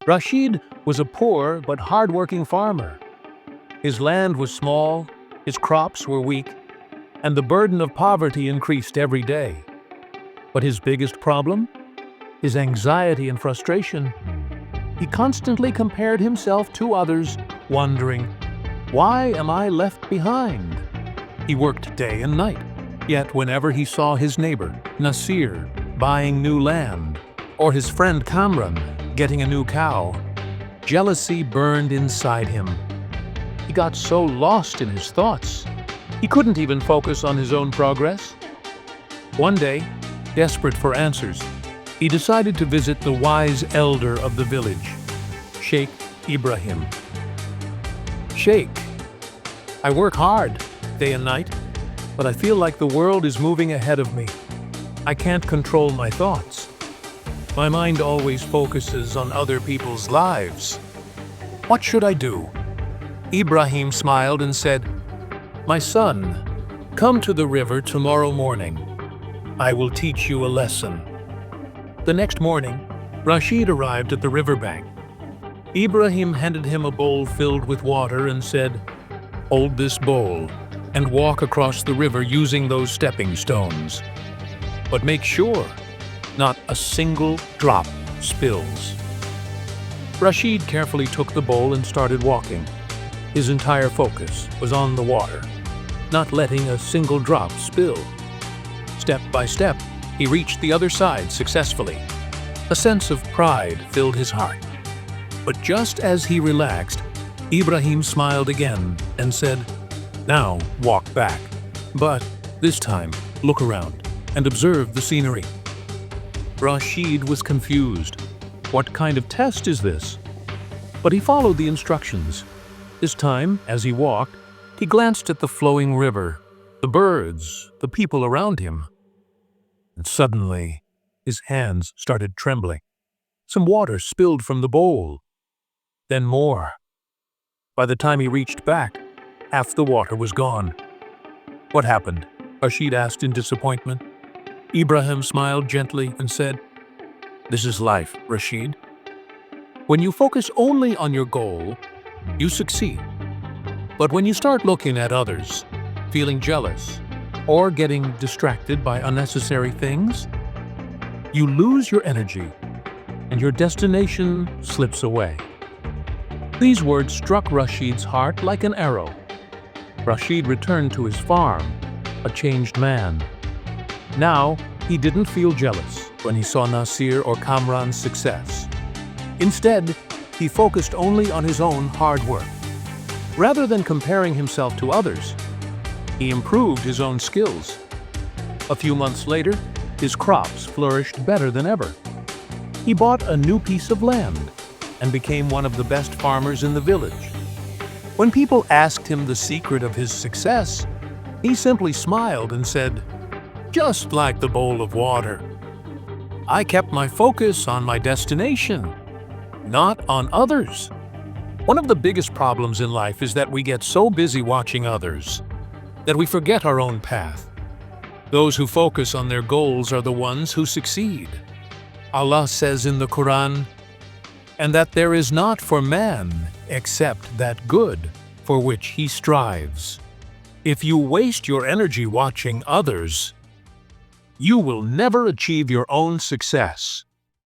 Rashid was a poor but hard-working farmer. His land was small, his crops were weak, and the burden of poverty increased every day. But his biggest problem? His anxiety and frustration. He constantly compared himself to others, wondering, "Why am I left behind?" He worked day and night, yet whenever he saw his neighbor, Nasir, buying new land, or his friend Kamran getting a new cow, jealousy burned inside him. He got so lost in his thoughts, he couldn't even focus on his own progress. One day, desperate for answers, he decided to visit the wise elder of the village, Sheikh Ibrahim. "Sheikh, I work hard, day and night, but I feel like the world is moving ahead of me. I can't control my thoughts. My mind always focuses on other people's lives. What should I do?" Ibrahim smiled and said, "My son, come to the river tomorrow morning. I will teach you a lesson." The next morning, Rashid arrived at the riverbank. Ibrahim handed him a bowl filled with water and said, "Hold this bowl and walk across the river using those stepping stones. But make sure not a single drop spills." Rashid carefully took the bowl and started walking. His entire focus was on the water, not letting a single drop spill. Step by step, he reached the other side successfully. A sense of pride filled his heart. But just as he relaxed, Ibrahim smiled again and said, "Now walk back. But this time, look around and observe the scenery." Rashid was confused. What kind of test is this? But he followed the instructions. This time, as he walked, he glanced at the flowing river, the birds, the people around him. And suddenly, his hands started trembling. Some water spilled from the bowl. Then more. By the time he reached back, half the water was gone. "What happened?" Rashid asked in disappointment. Ibrahim smiled gently and said, "This is life, Rashid. When you focus only on your goal, you succeed. But when you start looking at others, feeling jealous, or getting distracted by unnecessary things, you lose your energy and your destination slips away." These words struck Rashid's heart like an arrow. Rashid returned to his farm, a changed man. Now, he didn't feel jealous when he saw Nasir or Kamran's success. Instead, he focused only on his own hard work. Rather than comparing himself to others, he improved his own skills. A few months later, his crops flourished better than ever. He bought a new piece of land and became one of the best farmers in the village. When people asked him the secret of his success, he simply smiled and said, "Just like the bowl of water. I kept my focus on my destination, not on others." One of the biggest problems in life is that we get so busy watching others that we forget our own path. Those who focus on their goals are the ones who succeed. Allah says in the Quran, "And that there is not for man except that good for which he strives." If you waste your energy watching others, you will never achieve your own success.